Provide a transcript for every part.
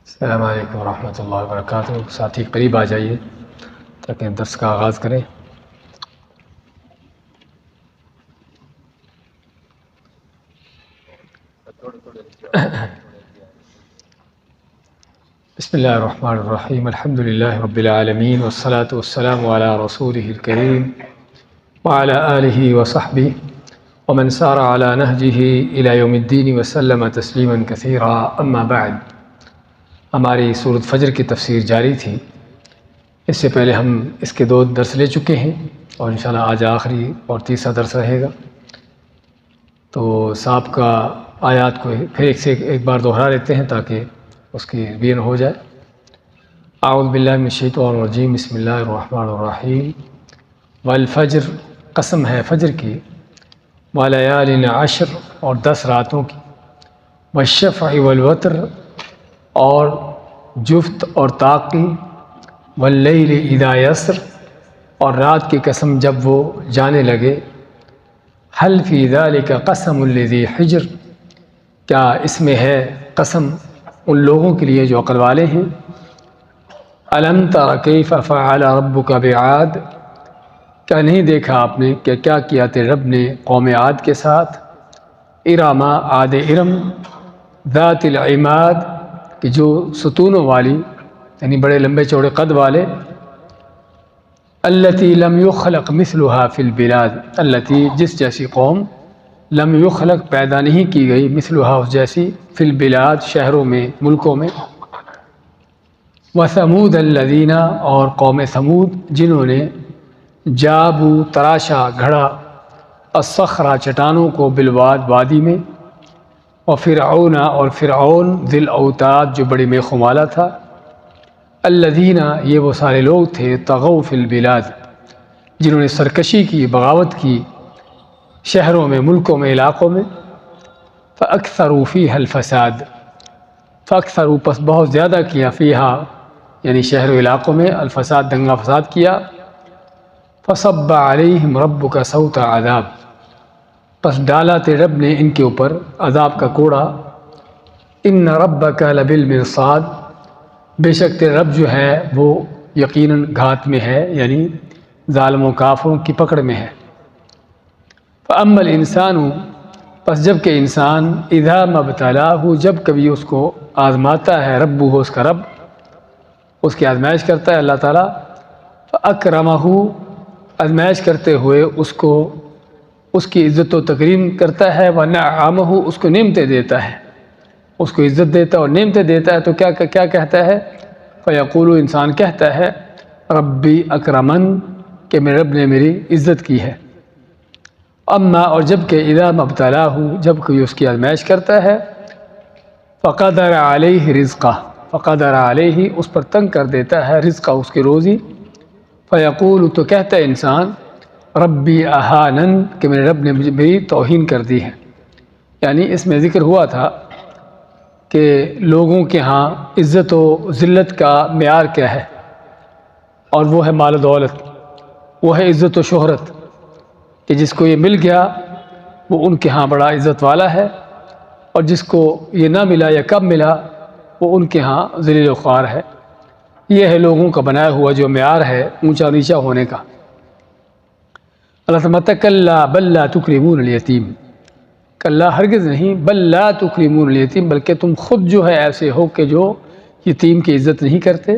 السلام علیکم ورحمۃ اللہ وبرکاتہ۔ ساتھی قریب آ جائیے تاکہ درس کا آغاز کریں۔ بسم اللہ الرحمن الرحیم، الحمد للہ رب العالمین، والصلاة والسلام علی رسولہ الکریم وعلی آلہ وصحبہ ومن سار علی نہجہ الی یوم الدین وسلم تسلیما کثیرا، اما بعد۔ ہماری سورۃ فجر کی تفسیر جاری تھی۔ اس سے پہلے ہم اس کے 2 درس لے چکے ہیں اور انشاءاللہ آج آخری اور تیسرا درس رہے گا۔ تو سابقہ آیات کو پھر ایک بار دہرا لیتے ہیں تاکہ اس کی ریویژن ہو جائے۔ اعوذ باللہ من الشیطان الرجیم، بسم اللہ الرحمن الرحیم۔ والفجر، قسم ہے فجر کی، ولیال عشر، اور 10 راتوں کی، والشفع والوتر، اور جفت اور طاقی، واللیل اذا یسر، اور رات کی قسم جب وہ جانے لگے۔ حل فی ذلک قسم لذی حجر، کیا اس میں ہے قسم ان لوگوں کے لیے جو عقل والے ہیں۔ الم تر کیف فعل ربک بعاد، کیا نہیں دیکھا آپ نے کہ کیا کیا تیرے رب نے قوم عاد کے ساتھ۔ ارم، عاد ارم، ذات العماد، کہ جو ستونوں والی، یعنی بڑے لمبے چوڑے قد والے۔ التی لم یخلق مثلها فی البلاد، التی جس جیسی قوم، لم یخلق پیدا نہیں کی گئی، مثلها اس جیسی، فی البلاد شہروں میں، ملکوں میں۔ وثمود الذین، اور قوم ثمود جنہوں نے، جابوا تراشا گھڑا، الصخرہ چٹانوں کو، بالواد وادی میں، وفرعون، اور فرعون، ذی الاوتاد جو بڑی میخوں والا تھا۔ الذین، یہ وہ سارے لوگ تھے، طغوا فی البلاد، جنہوں نے سرکشی کی، بغاوت کی شہروں میں، ملکوں میں، علاقوں میں۔ فاکثروا فیہا الفساد، فاکثروا، پس بہت زیادہ کیا، فیہا یعنی شہر و علاقوں میں، الفساد دنگا فساد کیا۔ فصب علیہم ربک صوت عذاب، پس ڈالا تیرے رب نے ان کے اوپر عذاب کا کوڑا۔ ان ربک لبالمرصاد، بے شک تیرے رب جو ہے وہ یقیناً گھات میں ہے، یعنی ظالموں کافروں کی پکڑ میں ہے۔ فاما الانسان، پس جب کہ انسان، اذا ما ابتلاہ، جب کبھی اس کو آزماتا ہے، ربہ، اس کا رب اس کی آزمائش کرتا ہے اللہ تعالیٰ، فاکرمہ، آزمائش کرتے ہوئے اس کو، اس کی عزت و تکریم کرتا ہے، ونعمہ، اس کو نعمتیں دیتا ہے، اس کو عزت دیتا ہے اور نعمتیں دیتا ہے، تو کیا کہتا ہے؟ فیقول، انسان کہتا ہے، ربی اکرمن، کہ میرے رب نے میری عزت کی ہے۔ اما، اور جب کہ اذا ما ابتلاہ، جب کوئی اس کی آزمائش کرتا ہے، فقدر علیہ رزقہ، فقدر علیہ، اس پر تنگ کر دیتا ہے، رزقہ، اس کی روزی۔ فیقول، تو کہتا ہے انسان، ربی اہانن، کہ میرے رب نے مجھے میری توہین کر دی ہے۔ یعنی اس میں ذکر ہوا تھا کہ لوگوں کے ہاں عزت و ذلت کا معیار کیا ہے، اور وہ ہے مال و دولت، وہ ہے عزت و شہرت، کہ جس کو یہ مل گیا وہ ان کے ہاں بڑا عزت والا ہے، اور جس کو یہ نہ ملا یا کم ملا وہ ان کے ہاں ذلیل و خوار ہے۔ یہ ہے لوگوں کا بنایا ہوا جو معیار ہے اونچا نیچا ہونے کا۔ اللہ تعالیٰ کلا بل لا تکرمون الیتیم، کلا ہرگز نہیں، بل لا تکرمون الیتیم، بلکہ تم خود جو ہے ایسے ہو کہ جو یتیم کی عزت نہیں کرتے،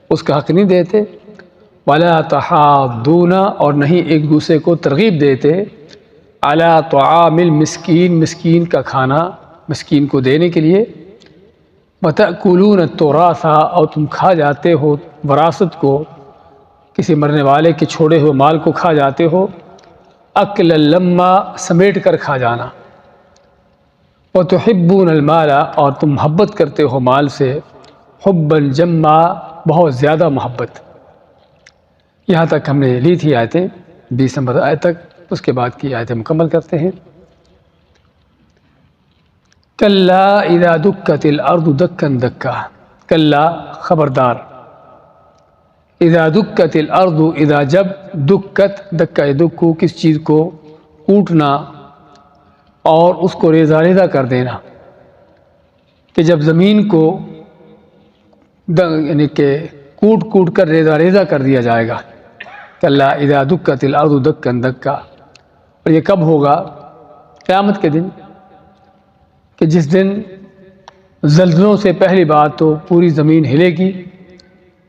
اس کا حق نہیں دیتے۔ ولا تحاضون، اور نہیں ایک دوسرے کو ترغیب دیتے، علی طعام المسکین، مسکین کا کھانا، مسکین کو دینے کے لیے۔ وتأکلون التراث، اور تم کھا جاتے ہو وراثت کو، کسی مرنے والے کے چھوڑے ہوئے مال کو کھا جاتے ہو، اکلا لما، سمیٹ کر کھا جانا۔ وتحبون المال، اور تم محبت کرتے ہو مال سے، حبا جما، بہت زیادہ محبت۔ یہاں تک ہم نے لی تھی آیتیں، 20 نمبر آیت تک، اس کے بعد کی آیتیں مکمل کرتے ہیں۔ کلا اذا دکت الارض دکا دکا، کلا خبردار، اذا دکت الارض، اذا جب، دکت، دکا دکو، کس چیز کو؟ کوٹنا اور اس کو ریزہ ریزہ کر دینا، کہ جب زمین کو یعنی کہ کوٹ کوٹ کر ریزہ ریزہ کر دیا جائے گا. کلا اذا دکت الارض دکا دکا. اور یہ کب ہوگا؟ قیامت کے دن، کہ جس دن زلزلوں سے پہلی بات تو پوری زمین ہلے گی،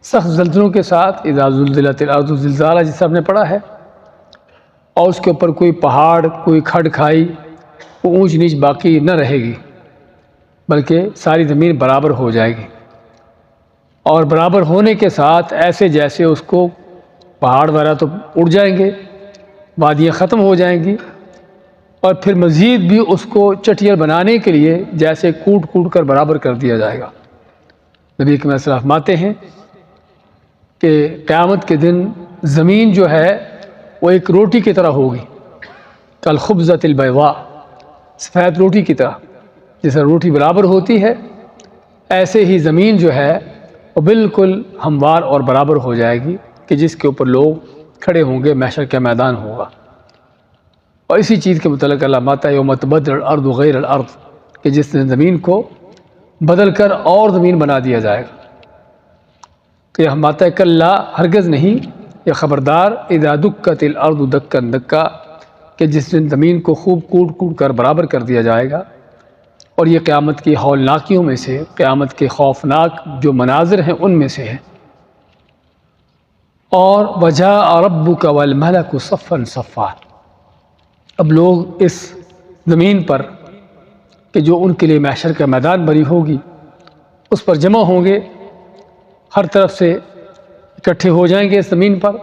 سخت زلزلوں کے ساتھ. اذا زلزلت الارض زلزالہ جسے ہم نے پڑھا ہے، اور اس کے اوپر کوئی پہاڑ، کوئی کھڈ کھائی، وہ اونچ نیچ باقی نہ رہے گی، بلکہ ساری زمین برابر ہو جائے گی. اور برابر ہونے کے ساتھ ایسے جیسے اس کو پہاڑ وغیرہ تو اڑ جائیں گے، وادیاں ختم ہو جائیں گی، اور پھر مزید بھی اس کو چٹیل بنانے کے لیے جیسے کوٹ کوٹ کر برابر کر دیا جائے گا. نبی کریم صلی اللہ علیہ وسلم فرماتے ہیں کہ قیامت کے دن زمین جو ہے وہ ایک روٹی کی طرح ہوگی، کالخبزۃ البیضاء، سفید روٹی کی طرح. جیسے روٹی برابر ہوتی ہے، ایسے ہی زمین جو ہے وہ بالکل ہموار اور برابر ہو جائے گی، کہ جس کے اوپر لوگ کھڑے ہوں گے، محشر کا میدان ہوگا. اور اسی چیز کے متعلق اللہ ماتا یوم تبدل الارض غیر الارض، کہ جس نے زمین کو بدل کر اور زمین بنا دیا جائے گا. کہ یہ ماتا کلا، ہرگز نہیں، یہ خبردار، اذا دکت الارض دکا دکا، کہ جس نے زمین کو خوب کوٹ کوٹ کر برابر کر دیا جائے گا. اور یہ قیامت کی ہولناکیوں میں سے، قیامت کے خوفناک جو مناظر ہیں ان میں سے ہے. اور وجاء ربک والملک صفا صفا. اب لوگ اس زمین پر، کہ جو ان کے لیے محشر کا میدان بنی ہوگی، اس پر جمع ہوں گے، ہر طرف سے اکٹھے ہو جائیں گے اس زمین پر.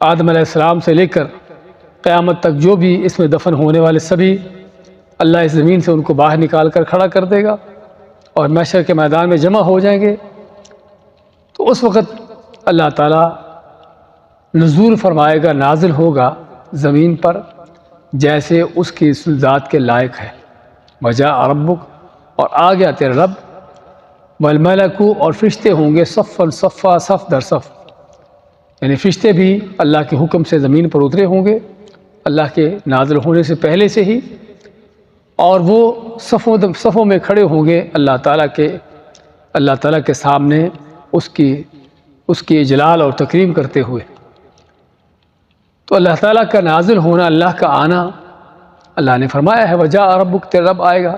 آدم علیہ السلام سے لے کر قیامت تک جو بھی اس میں دفن ہونے والے سبھی، اللہ اس زمین سے ان کو باہر نکال کر کھڑا کر دے گا اور محشر کے میدان میں جمع ہو جائیں گے. تو اس وقت اللہ تعالیٰ نزول فرمائے گا، نازل ہوگا زمین پر جیسے اس کی ذات کے لائق ہے. وجاء ربک، اور آ گیا تیرا رب، والملک، اور فرشتے ہوں گے صفا صفا، صف در صف. یعنی فرشتے بھی اللہ کے حکم سے زمین پر اترے ہوں گے، اللہ کے نازل ہونے سے پہلے سے ہی، اور وہ صفوں میں کھڑے ہوں گے اللہ تعالیٰ کے سامنے اس کی اجلال اور تکریم کرتے ہوئے. تو اللہ تعالیٰ کا نازل ہونا، اللہ کا آنا، اللہ نے فرمایا ہے وجاء ربک، تیرا رب آئے گا.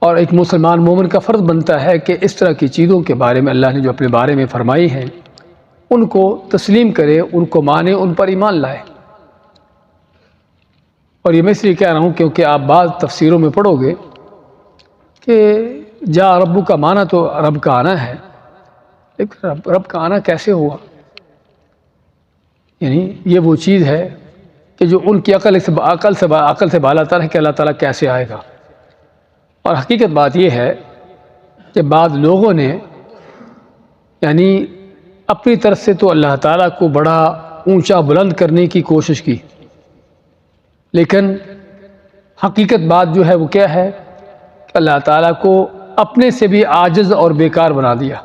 اور ایک مسلمان مومن کا فرض بنتا ہے کہ اس طرح کی چیزوں کے بارے میں اللہ نے جو اپنے بارے میں فرمائی ہیں ان کو تسلیم کرے، ان کو مانے، ان پر ایمان لائے. اور یہ میں اس لیے کہہ رہا ہوں کیونکہ آپ بعض تفسیروں میں پڑھو گے کہ جا ربو کا معنی تو رب کا آنا ہے، لیکن رب کا آنا کیسے ہوا؟ یعنی یہ وہ چیز ہے کہ جو ان کی عقل سے بالا تر ہے کہ اللہ تعالیٰ کیسے آئے گا. اور حقیقت بات یہ ہے کہ بعض لوگوں نے یعنی اپنی طرف سے تو اللہ تعالیٰ کو بڑا اونچا بلند کرنے کی کوشش کی، لیکن حقیقت بات جو ہے وہ کیا ہے کہ اللہ تعالیٰ کو اپنے سے بھی عاجز اور بیکار بنا دیا،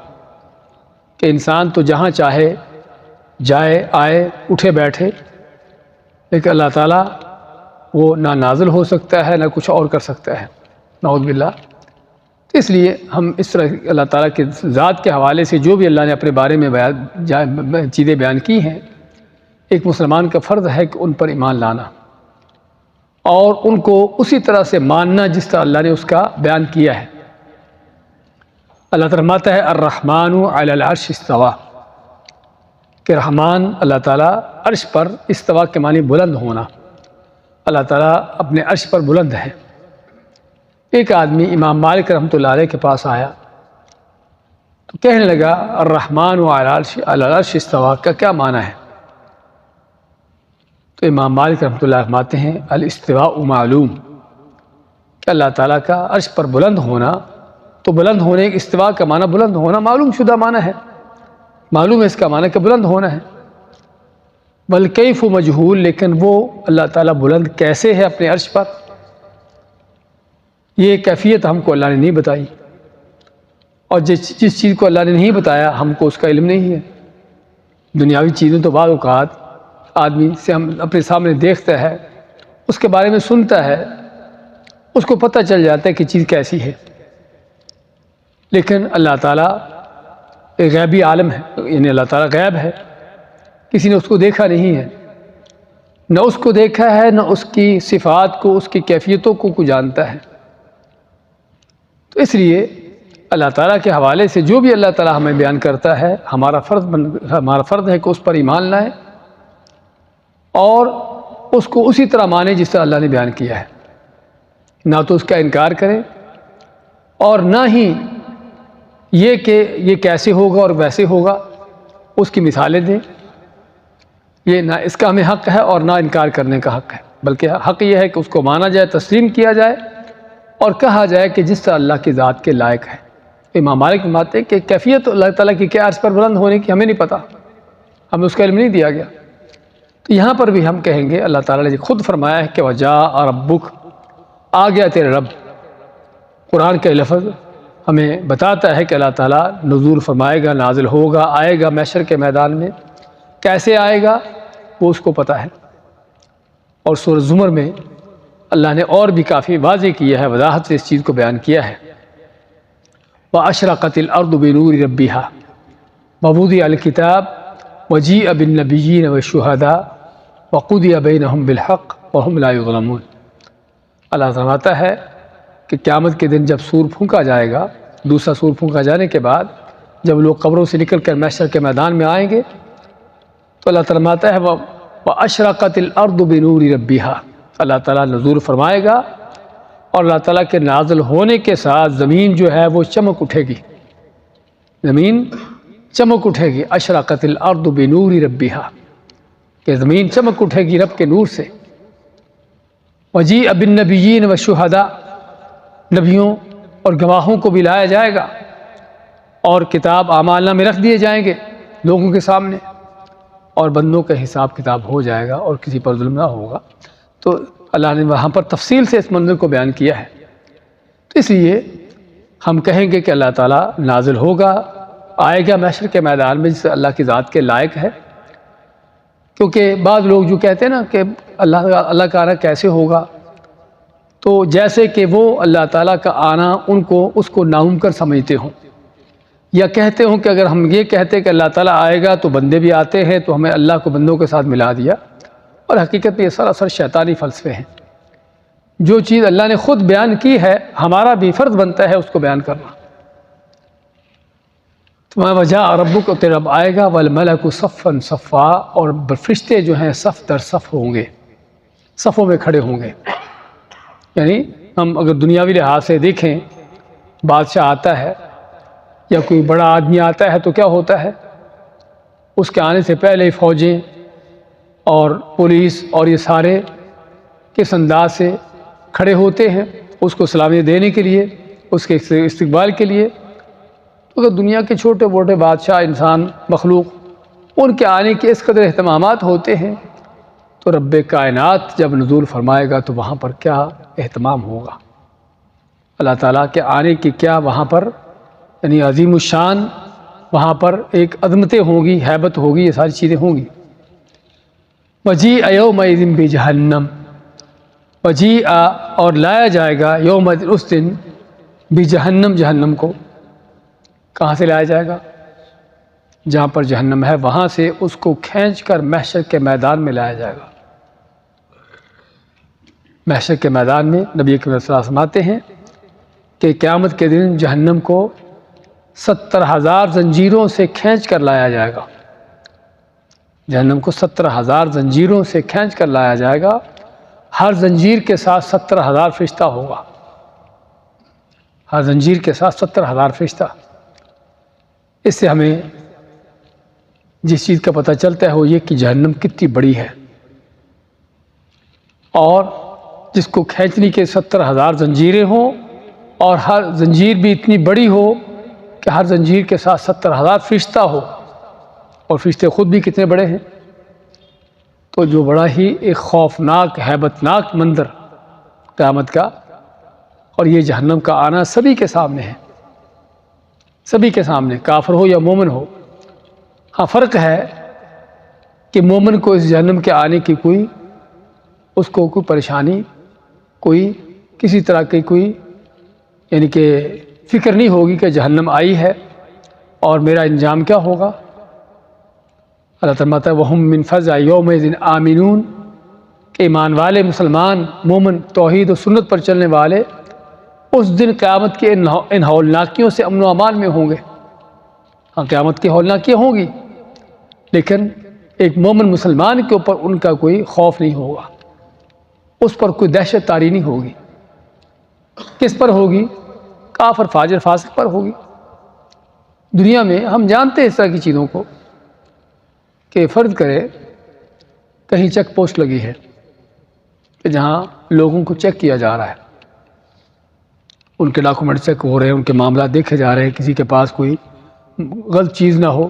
کہ انسان تو جہاں چاہے جائے، آئے، اٹھے بیٹھے، لیکن اللہ تعالیٰ وہ نہ نازل ہو سکتا ہے نہ کچھ اور کر سکتا ہے، نعوذ باللہ. تو اس لیے ہم اس طرح اللہ تعالیٰ کے ذات کے حوالے سے جو بھی اللہ نے اپنے بارے میں چیزیں بیان کی ہیں، ایک مسلمان کا فرض ہے کہ ان پر ایمان لانا اور ان کو اسی طرح سے ماننا جس طرح اللہ نے اس کا بیان کیا ہے. اللہ تعالیٰ فرماتا ہے الرحمن علی العرش استوى، کہ رحمان اللہ تعالیٰ عرش پر، استوا کے معنی بلند ہونا، اللہ تعالیٰ اپنے عرش پر بلند ہے. ایک آدمی امام مالک رحمۃ اللہ علیہ کے پاس آیا تو کہنے لگا الرحمن علی العرش استوى کا کیا معنی ہے؟ تو امام مالک رحمۃ اللہ فرماتے ہیں الاستواء معلوم، کہ اللہ تعالیٰ کا عرش پر بلند ہونا، تو بلند ہونے، استواء کا معنی بلند ہونا معلوم شدہ معنی ہے، معلوم ہے اس کا معنی کہ بلند ہونا ہے. والکیف مجہول، لیکن وہ اللہ تعالیٰ بلند کیسے ہے اپنے عرش پر، یہ کیفیت ہم کو اللہ نے نہیں بتائی، اور جس چیز کو اللہ نے نہیں بتایا ہم کو اس کا علم نہیں ہے. دنیاوی چیزیں تو بعض اوقات آدمی سے ہم اپنے سامنے دیکھتا ہے، اس کے بارے میں سنتا ہے، اس کو پتہ چل جاتا ہے کہ چیز کیسی ہے، لیکن اللہ تعالیٰ ایک غیبی عالم ہے، یعنی اللہ تعالیٰ غیب ہے، کسی نے اس کو دیکھا نہیں ہے، نہ اس کو دیکھا ہے، نہ اس کی صفات کو، اس کی کیفیتوں کو جانتا ہے۔ تو اس لیے اللہ تعالیٰ کے حوالے سے جو بھی اللہ تعالیٰ ہمیں بیان کرتا ہے، ہمارا فرض ہے کہ اس پر ایمان لائیں اور اس کو اسی طرح مانیں جس طرح اللہ نے بیان کیا ہے، نہ تو اس کا انکار کریں اور نہ ہی یہ کہ یہ کیسے ہوگا اور ویسے ہوگا اس کی مثالیں دیں۔ یہ نہ اس کا ہمیں حق ہے اور نہ انکار کرنے کا حق ہے، بلکہ حق یہ ہے کہ اس کو مانا جائے، تسلیم کیا جائے اور کہا جائے کہ جس طرح اللہ کی ذات کے لائق ہے۔ امام مالک فرماتے ہیں کہ کیفیت اللہ تعالیٰ کی کیا عرش پر بلند ہونے کی ہمیں نہیں پتہ، ہمیں اس کا علم نہیں دیا گیا۔ تو یہاں پر بھی ہم کہیں گے اللہ تعالیٰ نے خود فرمایا ہے کہ وَجَاءَ رَبُّكَ، آ گیا تیرے رب۔ قرآن کے لفظ ہمیں بتاتا ہے کہ اللہ تعالیٰ نزول فرمائے گا، نازل ہوگا، آئے گا محشر کے میدان میں۔ کیسے آئے گا وہ اس کو پتہ ہے۔ اور سورہ زمر میں اللہ نے اور بھی کافی واضح کیا ہے، وضاحت سے اس چیز کو بیان کیا ہے۔ وَأَشْرَقَتِ الْأَرْضُ بِنُورِ رَبِّهَا وَوُضِعَ الْكِتَابُ وَجِيءَ بِالنَّبِيِّينَ وَالشُّهَدَاءِ وَقُضِيَ بَيْنَهُم بِالْحَقِّ وَهُمْ لَا يُظْلَمُونَ۔ اللہ فرماتا ہے کہ قیامت کے دن جب سور پھونکا جائے گا، دوسرا سور پھونکا جانے کے بعد جب لوگ قبروں سے نکل کر محشر کے میدان میں آئیں گے تو اللہ تعالیٰ فرماتا ہے وَأَشْرَقَتِ الْأَرْضُ بِنُورِ رَبِّهَا، اللہ تعالیٰ نزول فرمائے گا اور اللہ تعالیٰ کے نازل ہونے کے ساتھ زمین جو ہے وہ چمک اٹھے گی، زمین چمک اٹھے گی۔ اشرقت الارض بنور ربها، کہ زمین چمک اٹھے گی رب کے نور سے۔ وجیء بالنبیین والشہداء، نبیوں اور گواہوں کو بھی لایا جائے گا اور کتاب اعمال نامے رکھ دیے جائیں گے لوگوں کے سامنے، اور بندوں کا حساب کتاب ہو جائے گا اور کسی پر ظلم نہ ہوگا۔ تو اللہ نے وہاں پر تفصیل سے اس منظر کو بیان کیا ہے۔ تو اس لیے ہم کہیں گے کہ اللہ تعالیٰ نازل ہوگا، آئے گا محشر کے میدان میں، جس سے اللہ کی ذات کے لائق ہے۔ کیونکہ بعض لوگ جو کہتے ہیں نا کہ اللہ کا آنا کیسے ہوگا، تو جیسے کہ وہ اللہ تعالیٰ کا آنا اس کو ناممکن سمجھتے ہوں، یا کہتے ہوں کہ اگر ہم یہ کہتے کہ اللہ تعالیٰ آئے گا تو بندے بھی آتے ہیں تو ہمیں اللہ کو بندوں کے ساتھ ملا دیا، اور حقیقت میں یہ سراسر شیطانی فلسفے ہیں۔ جو چیز اللہ نے خود بیان کی ہے ہمارا بھی فرض بنتا ہے اس کو بیان کرنا۔ تمہارا وجہ ربک، تیرا رب آئے گا، والملک صفا صفا، اور فرشتے جو ہیں صف در صف ہوں گے، صفوں میں کھڑے ہوں گے۔ یعنی ہم اگر دنیاوی لحاظ سے دیکھیں، بادشاہ آتا ہے یا کوئی بڑا آدمی آتا ہے تو کیا ہوتا ہے، اس کے آنے سے پہلے فوجیں اور پولیس اور یہ سارے کس انداز سے کھڑے ہوتے ہیں اس کو سلامی دینے کے لیے، اس کے استقبال کے لیے۔ تو اگر دنیا کے چھوٹے موٹے بادشاہ، انسان، مخلوق، ان کے آنے کے اس قدر اہتمامات ہوتے ہیں، تو رب کائنات جب نزول فرمائے گا تو وہاں پر کیا اہتمام ہوگا، اللہ تعالیٰ کے آنے کی کیا وہاں پر یعنی عظیم الشان، وہاں پر ایک عظمتیں ہوں گی، ہیبت ہوگی، یہ ساری چیزیں ہوں گی۔ وجیء یومئذ بجہنم، وجیء اور لایا جائے گا یومئذ اس دن بجہنم، جہنم کو کہاں سے لایا جائے گا، جہاں پر جہنم ہے وہاں سے اس کو کھینچ کر محشر کے میدان میں لایا جائے گا۔ محشر کے میدان میں نبی کریم صلی اللہ علیہ وسلم فرماتے ہیں کہ قیامت کے دن جہنم کو 70,000 زنجیروں سے کھینچ کر لایا جائے گا، جہنم کو 70,000 زنجیروں سے کھینچ کر لایا جائے گا، ہر زنجیر کے ساتھ 70,000 فرشتہ ہوگا، ہر زنجیر کے ساتھ 70,000 فرشتہ۔ اس سے ہمیں جس چیز کا پتہ چلتا ہے وہ یہ کہ جہنم کتنی بڑی ہے، اور جس کو کھینچنے کے 70,000 زنجیریں ہوں اور ہر زنجیر بھی اتنی بڑی ہو کہ ہر زنجیر کے ساتھ 70,000 فرشتہ ہو، اور فرشتے خود بھی کتنے بڑے ہیں، تو جو بڑا ہی ایک خوفناک، ہیبت ناک منظر قیامت کا۔ اور یہ جہنم کا آنا سبھی کے سامنے ہے، سبھی کے سامنے، کافر ہو یا مومن ہو۔ ہاں فرق ہے کہ مومن کو اس جہنم کے آنے کی اس کو کوئی پریشانی، کوئی کسی طرح کی کوئی یعنی کہ فکر نہیں ہوگی کہ جہنم آئی ہے اور میرا انجام کیا ہوگا۔ اللہ تعالیٰ فرماتا ہے وَهُم مِّن فَزْعٍ يَوْمَئِذٍ آمِنُونَ، کہ ایمان والے مسلمان مومن توحید و سنت پر چلنے والے اس دن قیامت کے ان ہولناکیوں سے امن و امان میں ہوں گے۔ ہاں قیامت کی ہولناکیاں ہوں گی، لیکن ایک مومن مسلمان کے اوپر ان کا کوئی خوف نہیں ہوگا، اس پر کوئی دہشت طاری نہیں ہوگی۔ کس پر ہوگی؟ کافر فاجر فاسق پر ہوگی۔ دنیا میں ہم جانتے ہیں اس طرح کی چیزوں کو کہ فرض کرے کہیں چیک پوسٹ لگی ہے کہ جہاں لوگوں کو چیک کیا جا رہا ہے، ان کے ڈاکومنٹ چیک ہو رہے ہیں، ان کے معاملات دیکھے جا رہے ہیں، کسی کے پاس کوئی غلط چیز نہ ہو۔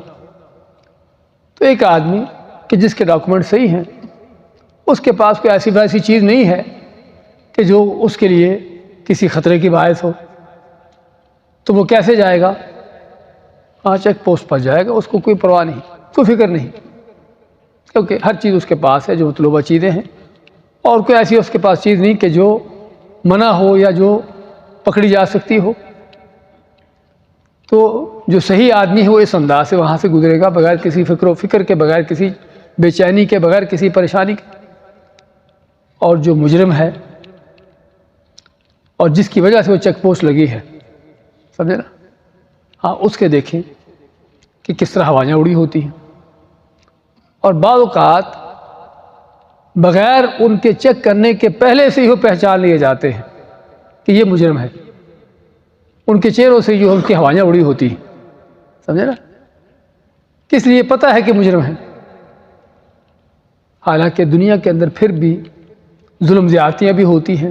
تو ایک آدمی کہ جس کے ڈاکومنٹ صحیح ہیں، اس کے پاس کوئی ایسی ویسی چیز نہیں ہے کہ جو اس کے لیے کسی خطرے کی باعث ہو، تو وہ کیسے جائے گا؟ ہاں چیک پوسٹ پر جائے گا، اس کو کوئی پرواہ نہیں، کوئی فکر نہیں، کیونکہ ہر چیز اس کے پاس ہے جو مطلوبہ چیزیں ہیں، اور کوئی ایسی اس کے پاس چیز نہیں کہ جو منع ہو یا جو پکڑی جا سکتی ہو۔ تو جو صحیح آدمی ہے وہ اس انداز سے وہاں سے گزرے گا، بغیر کسی فکر و فکر کے، بغیر کسی بے چینی کے، بغیر کسی پریشانی کے۔ اور جو مجرم ہے اور جس کی وجہ سے وہ چیک پوسٹ لگی ہے، سمجھے نا، ہاں اس کے دیکھیں کہ کس طرح ہوائیاں اڑی ہوتی ہیں، اور بعض اوقات بغیر ان کے چیک کرنے کے پہلے سے ہی وہ پہچان لیے جاتے ہیں کہ یہ مجرم ہے، ان کے چہروں سے جو ان کی ہوائیاں اڑی ہوتی ہیں، سمجھے نا، کس لیے؟ پتہ ہے کہ مجرم ہے۔ حالانکہ دنیا کے اندر پھر بھی ظلم زیادتیاں بھی ہوتی ہیں،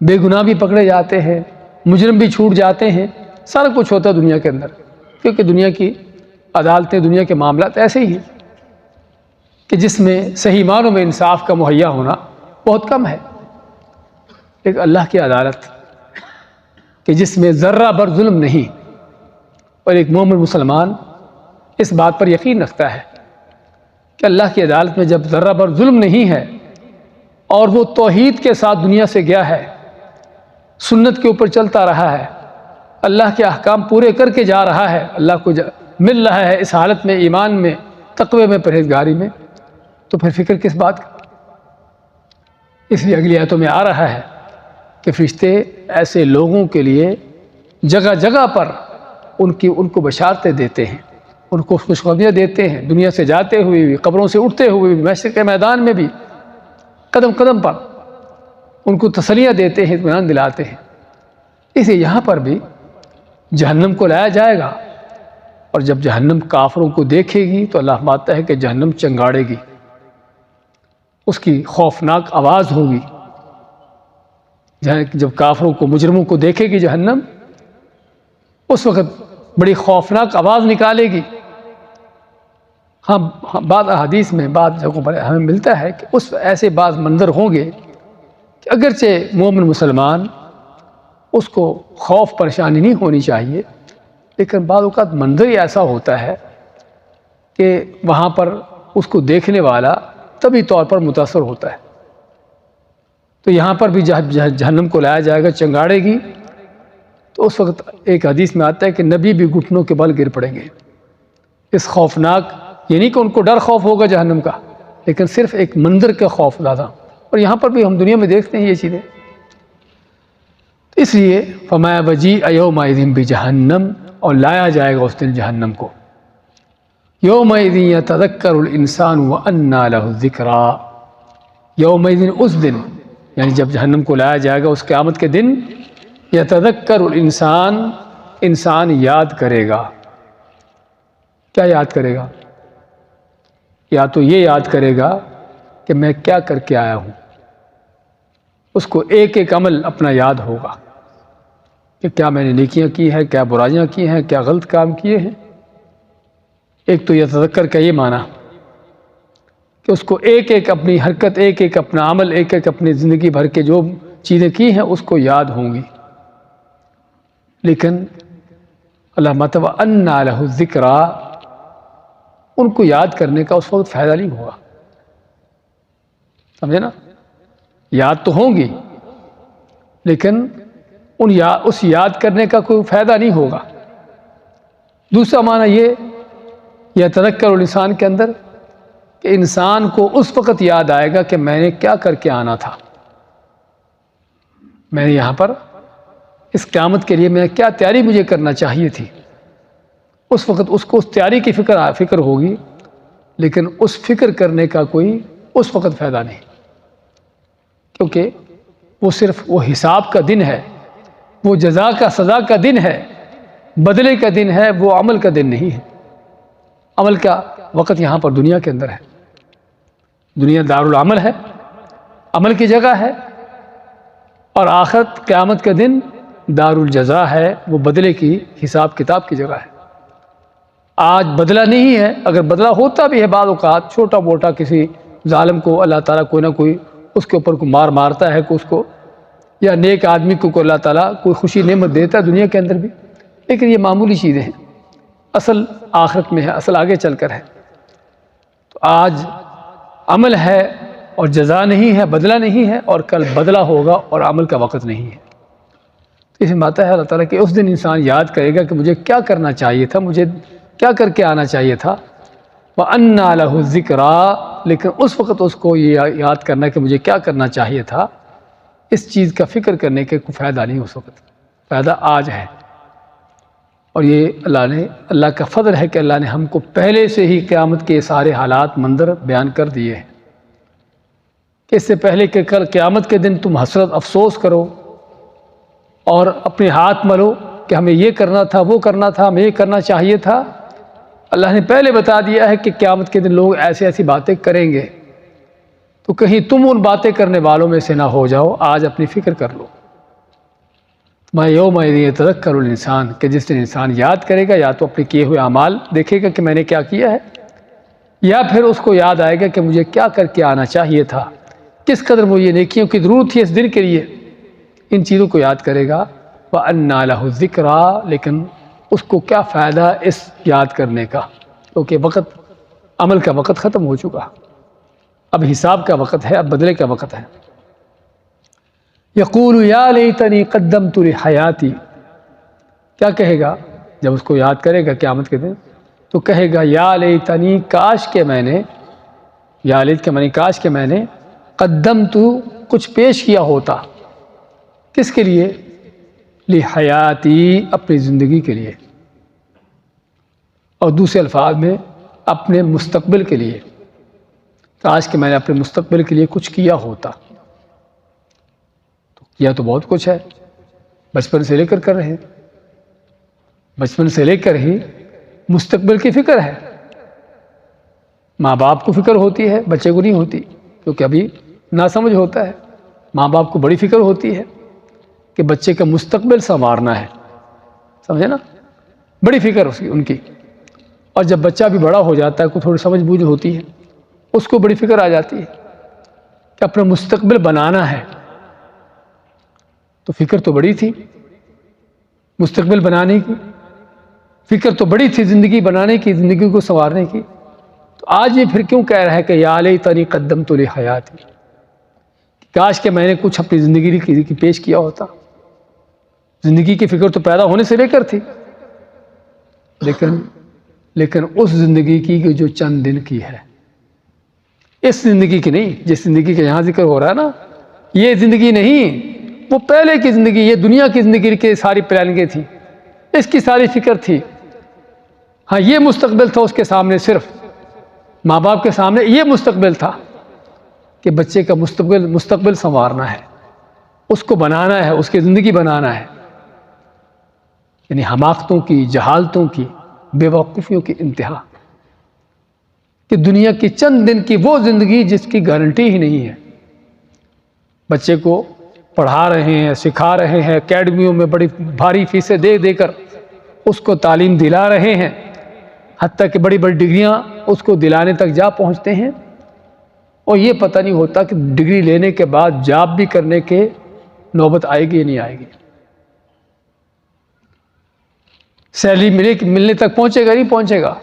بے گناہ بھی پکڑے جاتے ہیں، مجرم بھی چھوٹ جاتے ہیں، سارا کچھ ہوتا ہے دنیا کے اندر، کیونکہ دنیا کی عدالتیں، دنیا کے معاملات ایسے ہی ہیں کہ جس میں صحیح معنوں میں انصاف کا مہیا ہونا بہت کم ہے۔ ایک اللہ کی عدالت کہ جس میں ذرہ بر ظلم نہیں، اور ایک مومن مسلمان اس بات پر یقین رکھتا ہے کہ اللہ کی عدالت میں جب ذرہ بر ظلم نہیں ہے اور وہ توحید کے ساتھ دنیا سے گیا ہے، سنت کے اوپر چلتا رہا ہے، اللہ کے احکام پورے کر کے جا رہا ہے، اللہ کو مل رہا ہے اس حالت میں، ایمان میں، تقوی میں، پرہیزگاری میں، تو پھر فکر کس بات کا؟ اس لیے اگلی آیتوں میں آ رہا ہے کہ فرشتے ایسے لوگوں کے لیے جگہ جگہ پر ان کو بشارتیں دیتے ہیں، ان کو خوشخبریاں دیتے ہیں، دنیا سے جاتے ہوئے بھی، قبروں سے اٹھتے ہوئے بھی، محشر کے میدان میں بھی، قدم قدم پر ان کو تسلیاں دیتے ہیں، اطمینان دلاتے ہیں۔ اسے یہاں پر بھی جہنم کو لایا جائے گا، اور جب جہنم کافروں کو دیکھے گی تو اللہ فرماتا ہے کہ جہنم چنگاڑے گی، اس کی خوفناک آواز ہوگی۔ جب کافروں کو، مجرموں کو دیکھے گی جہنم، اس وقت بڑی خوفناک آواز نکالے گی۔ ہاں بعض احادیث میں، بعض جگہوں پر ہمیں ملتا ہے کہ اس ایسے بعض منظر ہوں گے کہ اگرچہ مومن مسلمان اس کو خوف پریشانی نہیں ہونی چاہیے، لیکن بعض اوقات منظر ہی ایسا ہوتا ہے کہ وہاں پر اس کو دیکھنے والا طبی طور پر متاثر ہوتا ہے۔ تو یہاں پر بھی جہنم کو لایا جائے گا، چنگاڑے گی، تو اس وقت ایک حدیث میں آتا ہے کہ نبی بھی گھٹنوں کے بل گر پڑیں گے۔ اس خوفناک، یعنی کہ ان کو ڈر خوف ہوگا جہنم کا، لیکن صرف ایک منظر کا خوف زیادہ۔ اور یہاں پر بھی ہم دنیا میں دیکھتے ہیں یہ چیزیں۔ اس لیے فَمَا وَجِيءَ يَوْمَئِذٍ بِجَهَنَّمَ، اور لایا جائے گا اس دن جہنم کو۔ يَوْمَئِذٍ يَتَذَكَّرُ الْإِنسَانُ وَأَنَّىٰ لَهُ الذِّكْرَىٰ، یومئذ اس دن، یعنی جب جہنم کو لایا جائے گا اس قیامت کے دن، یتذکر الانسان، انسان یاد کرے گا۔ کیا یاد کرے گا؟ یا تو یہ یاد کرے گا کہ میں کیا کر کے آیا ہوں، اس کو ایک ایک عمل اپنا یاد ہوگا کہ کیا میں نے نیکیاں کی ہیں، کیا برائیاں کی ہیں، کیا غلط کام کیے ہیں۔ ایک تو یتذکر کا یہ معنی کہ اس کو ایک ایک اپنی حرکت، ایک ایک اپنا عمل، ایک ایک اپنی زندگی بھر کے جو چیزیں کی ہیں اس کو یاد ہوں گی۔ لیکن اللہ مطلب وَأَنَّىٰ لَهُ الذِّكْرَىٰ، ان کو یاد کرنے کا اس وقت فائدہ نہیں ہوگا، سمجھے نا؟ یاد تو ہوں گی، لیکن اس یاد کرنے کا کوئی فائدہ نہیں ہوگا۔ دوسرا معنی یہ تذکر الانسان کے اندر کہ انسان کو اس وقت یاد آئے گا کہ میں نے کیا کر کے آنا تھا، میں نے یہاں پر اس قیامت کے لیے میں کیا تیاری مجھے کرنا چاہیے تھی۔ اس وقت اس کو اس تیاری کی فکر ہوگی، لیکن اس فکر کرنے کا کوئی اس وقت فائدہ نہیں، کیونکہ وہ صرف وہ حساب کا دن ہے، وہ جزا کا سزا کا دن ہے، بدلے کا دن ہے، وہ عمل کا دن نہیں ہے۔ عمل کا وقت یہاں پر دنیا کے اندر ہے، دنیا دار العمل ہے، عمل کی جگہ ہے، اور آخرت قیامت کا دن دار الجزا ہے، وہ بدلے کی حساب کتاب کی جگہ ہے۔ آج بدلہ نہیں ہے، اگر بدلہ ہوتا بھی ہے بعض اوقات چھوٹا موٹا، کسی ظالم کو اللہ تعالیٰ کوئی نہ کوئی اس کے اوپر کوئی مارتا ہے، اس کو یا نیک آدمی کو اللہ تعالیٰ کوئی خوشی نعمت دیتا ہے دنیا کے اندر بھی، لیکن یہ معمولی چیزیں ہیں، اصل آخرت میں ہے، اصل آگے چل کر ہے۔ تو آج عمل ہے اور جزا نہیں ہے، بدلہ نہیں ہے، اور کل بدلہ ہوگا اور عمل کا وقت نہیں ہے۔ تو اس میں آتا ہے اللہ تعالیٰ کہ اس دن انسان یاد کرے گا کہ مجھے کیا کرنا چاہیے تھا، مجھے کیا کر کے آنا چاہیے تھا۔ وَأَنَّا لَهُ الذِّكْرَىٰ، لیکن اس وقت اس کو یہ یاد کرنا کہ مجھے کیا کرنا چاہیے تھا، اس چیز کا فکر کرنے کے کوئی فائدہ نہیں اس وقت، فائدہ آج ہے۔ اور یہ اللہ کا فضل ہے کہ اللہ نے ہم کو پہلے سے ہی قیامت کے سارے حالات منظر بیان کر دیے ہیں، کہ اس سے پہلے کہ کل قیامت کے دن تم حسرت افسوس کرو اور اپنے ہاتھ ملو کہ ہمیں یہ کرنا تھا، وہ کرنا تھا، ہمیں یہ کرنا چاہیے تھا۔ اللہ نے پہلے بتا دیا ہے کہ قیامت کے دن لوگ ایسی باتیں کریں گے، تو کہیں تم ان باتیں کرنے والوں میں سے نہ ہو جاؤ۔ آج اپنی فکر کر لو، میں یومئذ یتذکر الانسان، کہ جس دن انسان یاد کرے گا، یا تو اپنے کیے ہوئے اعمال دیکھے گا کہ میں نے کیا کیا ہے، یا پھر اس کو یاد آئے گا کہ مجھے کیا کر کے آنا چاہیے تھا، کس قدر مجھے نیکیوں کی ضرورت تھی اس دن کے لیے، ان چیزوں کو یاد کرے گا۔ وَأَنَّا لَهُ الذِّكْرَىٰ، لیکن اس کو کیا فائدہ اس یاد کرنے کا، کیونکہ عمل کا وقت ختم ہو چکا، اب حساب کا وقت ہے، اب بدلے کا وقت ہے۔ یقول یا لیتنی قدمت لحیاتی، کیا کہے گا جب اس کو یاد کرے گا قیامت کے دن؟ تو کہے گا یا لیتنی، کاش کہ میں نے، یا لیت کے معنی کاش کہ میں نے، قدمت، کچھ پیش کیا ہوتا، کس کے لیے؟ لحیاتی، اپنی زندگی کے لیے، اور دوسرے الفاظ میں اپنے مستقبل کے لیے، کاش کہ میں نے اپنے مستقبل کے لیے کچھ کیا ہوتا۔ کیا تو بہت کچھ ہے، بچپن سے لے کر رہے ہیں، بچپن سے لے کر ہی مستقبل کی فکر ہے۔ ماں باپ کو فکر ہوتی ہے، بچے کو نہیں ہوتی، کیونکہ ابھی ناسمجھ ہوتا ہے۔ ماں باپ کو بڑی فکر ہوتی ہے کہ بچے کا مستقبل سنوارنا ہے، سمجھے نا، بڑی فکر ان کی۔ اور جب بچہ بھی بڑا ہو جاتا ہے، کوئی تھوڑی سمجھ بوجھ ہوتی ہے، اس کو بڑی فکر آ جاتی ہے کہ اپنا مستقبل بنانا ہے۔ تو فکر تو بڑی تھی، مستقبل بنانے کی فکر تو بڑی تھی، زندگی بنانے کی، زندگی کو سنوارنے کی۔ تو آج یہ پھر کیوں کہہ رہا ہے کہ یا لیتنی قدمت لحیاتی، کاش کہ میں نے کچھ اپنی زندگی کی پیش کیا ہوتا۔ زندگی کی فکر تو پیدا ہونے سے لے کر تھی، لیکن اس زندگی کی جو چند دن کی ہے، اس زندگی کی نہیں، جس زندگی کا یہاں ذکر ہو رہا ہے نا، یہ زندگی نہیں، وہ پہلے کی زندگی، یہ دنیا کی زندگی کی ساری پلاننگیں تھیں، اس کی ساری فکر تھی۔ ہاں یہ مستقبل تھا اس کے سامنے، صرف ماں باپ کے سامنے یہ مستقبل تھا کہ بچے کا مستقبل سنوارنا ہے، اس کو بنانا ہے، اس کی زندگی بنانا ہے۔ یعنی حماقتوں کی، جہالتوں کی، بے وقوفیوں کی انتہا، کہ دنیا کی چند دن کی وہ زندگی جس کی گارنٹی ہی نہیں ہے۔ بچے کو پڑھا رہے ہیں، سکھا رہے ہیں، اکیڈمیوں میں بڑی بھاری فیسیں دے کر اس کو تعلیم دلا رہے ہیں، حتیٰ کہ بڑی بڑی ڈگریاں اس کو دلانے تک جا پہنچتے ہیں، اور یہ پتہ نہیں ہوتا کہ ڈگری لینے کے بعد جاب بھی کرنے کے نوبت آئے گی یا نہیں آئے گی، سیلری ملنے تک پہنچے گا نہیں پہنچے گا،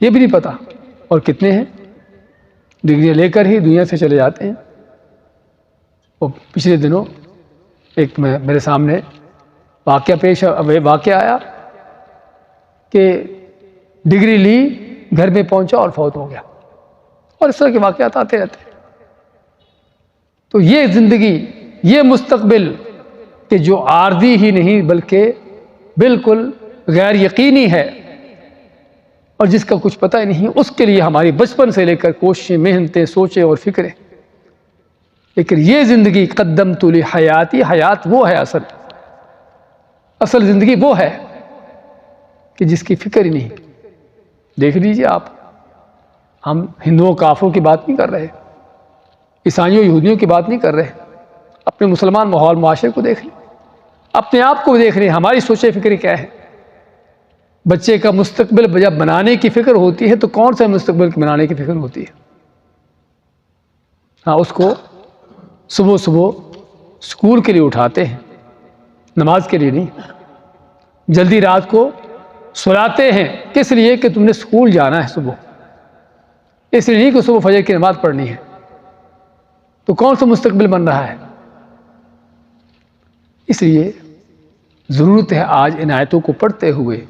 یہ بھی نہیں پتا۔ اور کتنے ہیں ڈگریاں لے کر ہی دنیا سے چلے جاتے ہیں۔ اور پچھلے دنوں ایک میرے سامنے واقعہ آیا کہ ڈگری لی، گھر میں پہنچا اور فوت ہو گیا، اور اس طرح کے واقعات آتے رہتے ہیں۔ تو یہ زندگی، یہ مستقبل کہ جو عارضی ہی نہیں بلکہ بالکل غیر یقینی ہے اور جس کا کچھ پتہ ہی نہیں، اس کے لیے ہماری بچپن سے لے کر کوششیں، محنتیں، سوچیں اور فکریں۔ لیکن یہ زندگی قدمت لحیاتی، حیات وہ ہے، اصل زندگی وہ ہے کہ جس کی فکر ہی نہیں۔ دیکھ لیجیے آپ، ہم ہندوؤں کافروں کی بات نہیں کر رہے، عیسائیوں یہودیوں کی بات نہیں کر رہے، اپنے مسلمان ماحول معاشرے کو دیکھ لیں، اپنے آپ کو دیکھ لیں، ہماری سوچیں فکریں کیا ہے۔ بچے کا مستقبل جب بنانے کی فکر ہوتی ہے تو کون سا مستقبل بنانے کی فکر ہوتی ہے؟ ہاں، اس کو صبح صبح اسکول کے لیے اٹھاتے ہیں، نماز کے لیے نہیں۔ جلدی رات کو سلاتے ہیں، کس لیے؟ کہ تم نے اسکول جانا ہے صبح، اس لیے نہیں کہ صبح فجر کی نماز پڑھنی ہے۔ تو کون سا مستقبل بن رہا ہے؟ اس لیے ضرورت ہے آج ان آیتوں کو پڑھتے ہوئے،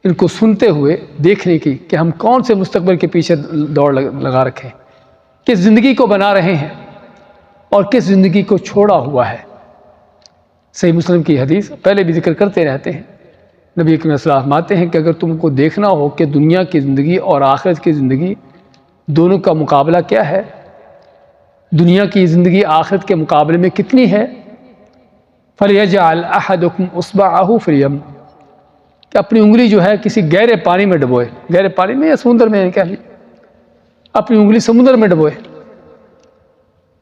ان کو سنتے ہوئے دیکھنے کی کہ ہم کون سے مستقبل کے پیچھے دوڑ لگا رکھے ہیں، کس زندگی کو بنا رہے ہیں اور کس زندگی کو چھوڑا ہوا ہے۔ صحیح مسلم کی حدیث پہلے بھی ذکر کرتے رہتے ہیں، نبی کریم صلی اللہ علیہ وسلم فرماتے ہیں کہ اگر تم کو دیکھنا ہو کہ دنیا کی زندگی اور آخرت کی زندگی دونوں کا مقابلہ کیا ہے، دنیا کی زندگی آخرت کے مقابلے میں کتنی ہے، فَلْيَجْعَلْ أَحَدُكُمْ إِصْبَعَهُ فِي الْيَمِّ، کہ اپنی انگلی جو ہے کسی گہرے پانی میں ڈبوئے، گہرے پانی میں یا سمندر میں، کیا اپنی انگلی سمندر میں ڈبوئے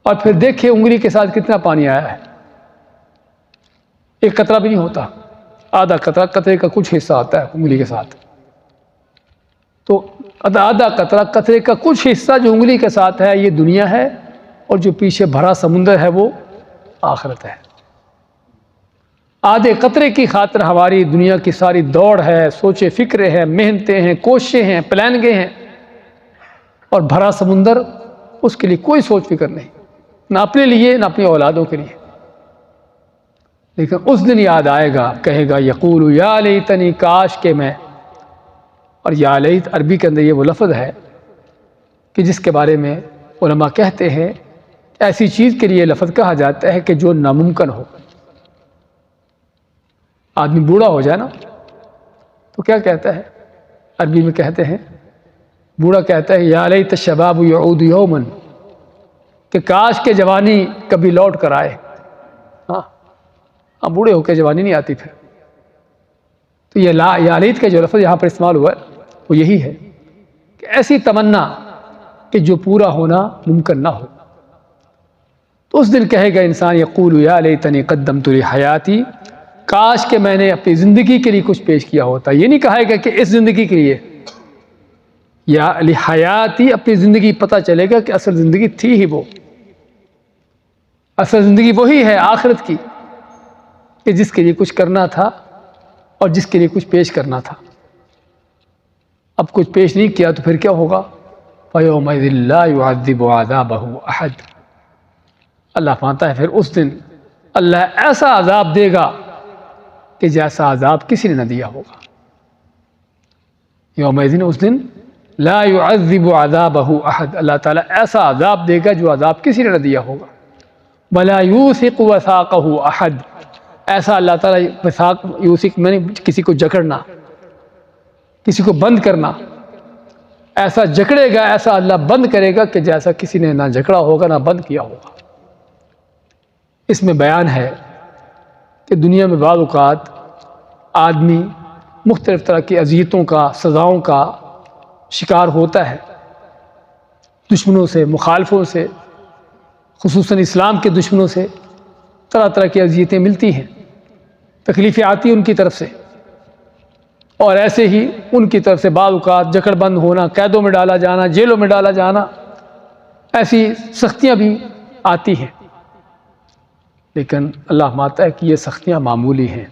اور پھر دیکھے انگلی کے ساتھ کتنا پانی آیا ہے۔ ایک قطرہ بھی نہیں ہوتا، آدھا قطرہ، قطرے کا کچھ حصہ آتا ہے انگلی کے ساتھ، تو آدھا قطرہ، قطرے کا کچھ حصہ جو انگلی کے ساتھ ہے یہ دنیا ہے، اور جو پیچھے بھرا سمندر ہے وہ آخرت ہے۔ آدھے قطرے کی خاطر ہماری دنیا کی ساری دوڑ ہے، سوچے فکریں ہیں، محنتیں ہیں، کوششیں ہیں، پلاننگیں ہیں، اور بھرا سمندر، اس کے لیے کوئی سوچ فکر نہیں، نہ اپنے لیے نہ اپنی اولادوں کے لیے۔ لیکن اس دن یاد آئے گا، کہے گا یقول یا لیتنی، کاش کہ میں، اور یا لیت عربی کے اندر یہ وہ لفظ ہے کہ جس کے بارے میں علماء کہتے ہیں ایسی چیز کے لیے لفظ کہا جاتا ہے کہ جو ناممکن ہو۔ آدمی بوڑھا ہو جائے نا تو کیا کہتا ہے؟ عربی میں کہتے ہیں، بوڑھا کہتا ہے یا لیت الشباب یعود یوما، کہ کاش کہ جوانی کبھی لوٹ کر آئے۔ ہاں، بوڑھے ہو کے جوانی نہیں آتی پھر۔ تو یہ یا لیت کا جو لفظ یہاں پر استعمال ہوا ہے وہ یہی ہے کہ ایسی تمنا کہ جو پورا ہونا ممکن نہ ہو۔ تو اس دن کہے گا انسان یقول یا لیتنی قدمت لحیاتی، کاش کہ میں نے اپنی زندگی کے لیے کچھ پیش کیا ہوتا۔ یہ نہیں کہے گا کہ اس زندگی کے لیے، یا لحیاتی، اپنی زندگی، پتہ چلے گا کہ اصل زندگی تھی ہی وہ، اصل زندگی وہی ہے آخرت کی، کہ جس کے لیے کچھ کرنا تھا اور جس کے لیے کچھ پیش کرنا تھا۔ اب کچھ پیش نہیں کیا تو پھر کیا ہوگا؟ فَيَوْمَئِذٍ لَا يُعَذِّبُ عَذَابَهُ أَحَدٌ، اللہ فرماتا ہے پھر اس دن اللہ ایسا عذاب دے گا کہ جیسا عذاب کسی نے نہ دیا ہوگا۔ یومئذ، اس دن، لا يعذب عذابه احد، اللہ تعالیٰ ایسا عذاب دے گا جو عذاب کسی نے نہ دیا ہوگا۔ ولا يوثق وثاقه احد، ایسا اللہ تعالیٰ وثاق، یوثق میں کسی کو جکڑنا، کسی کو بند کرنا، ایسا جکڑے گا، ایسا اللہ بند کرے گا کہ جیسا کسی نے نہ جکڑا ہوگا نہ بند کیا ہوگا۔ اس میں بیان ہے کہ دنیا میں بعض اوقات آدمی مختلف طرح کی اذیتوں کا، سزاؤں کا شکار ہوتا ہے، دشمنوں سے، مخالفوں سے، خصوصاً اسلام کے دشمنوں سے طرح طرح کی اذیتیں ملتی ہیں، تکلیفیں آتی ہیں ان کی طرف سے، اور ایسے ہی ان کی طرف سے بعض اوقات جکڑ بند ہونا، قیدوں میں ڈالا جانا، جیلوں میں ڈالا جانا، ایسی سختیاں بھی آتی ہیں۔ لیکن اللہ فرماتا ہے کہ یہ سختیاں معمولی ہیں،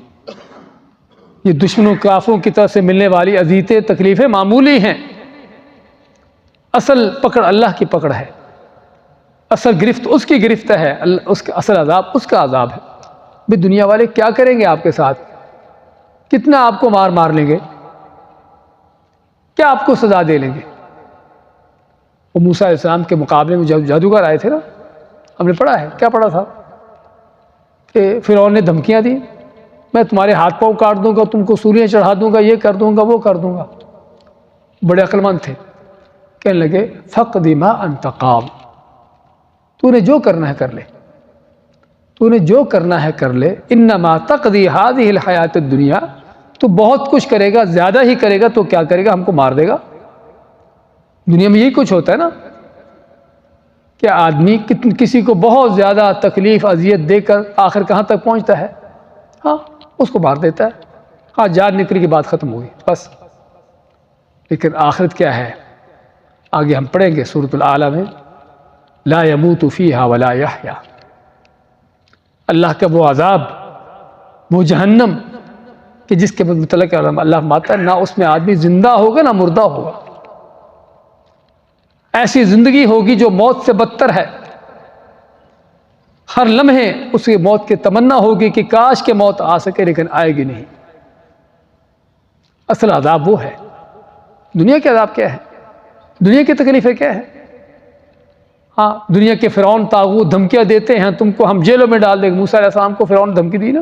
یہ دشمنوں کافروں کی طرف سے ملنے والی اذیتیں، تکلیفیں معمولی ہیں۔ اصل پکڑ اللہ کی پکڑ ہے، اصل گرفت اس کی گرفت ہے، اس کا اصل عذاب اس کا عذاب ہے۔ بھی دنیا والے کیا کریں گے آپ کے ساتھ؟ کتنا آپ کو مار لیں گے؟ کیا آپ کو سزا دے لیں گے؟ وہ موسیٰ علیہ السلام کے مقابلے میں جادوگر آئے تھے نا، ہم نے پڑھا ہے، کیا پڑھا تھا کہ فرعون نے دھمکیاں دی، میں تمہارے ہاتھ پاؤں کاٹ دوں گا، تم کو سولیاں چڑھا دوں گا، یہ کر دوں گا، وہ کر دوں گا۔ بڑے عقل مند تھے، کہنے لگے فقد ما انت قاض، تو نے جو کرنا ہے کر لے، تو نے جو کرنا ہے کر لے، انما تقضی هذه الحیات الدنیا، تو بہت کچھ کرے گا، زیادہ ہی کرے گا تو کیا کرے گا؟ ہم کو مار دے گا۔ دنیا میں یہی کچھ ہوتا ہے نا کہ آدمی کسی کو بہت زیادہ تکلیف اذیت دے کر آخر کہاں تک پہنچتا ہے؟ ہاں، اس کو مار دیتا ہے، ہاں جان نکلی کی بات ختم ہوگی بس۔ لیکن آخرت کیا ہے؟ آگے ہم پڑھیں گے سورۃ الاعلیٰ میں، لا يموت فیہا ولا یحیا، اللہ کا وہ عذاب، وہ جہنم کہ جس کے متعلق اللہ فرماتا ہے نہ اس میں آدمی زندہ ہوگا نہ مردہ ہوگا، ایسی زندگی ہوگی جو موت سے بدتر ہے، ہر لمحے اس کی موت کی تمنا ہوگی کہ کاش کہ موت آ سکے، لیکن آئے گی نہیں۔ اصل عذاب وہ ہے۔ دنیا کے عذاب کیا ہے؟ دنیا کی تکلیفیں کیا ہے؟ ہاں، دنیا کے فرعون طاغوت دھمکیاں دیتے ہیں، تم کو ہم جیلوں میں ڈال دیں گے۔ موسیٰ علیہ السلام کو فرعون دھمکی دی نا،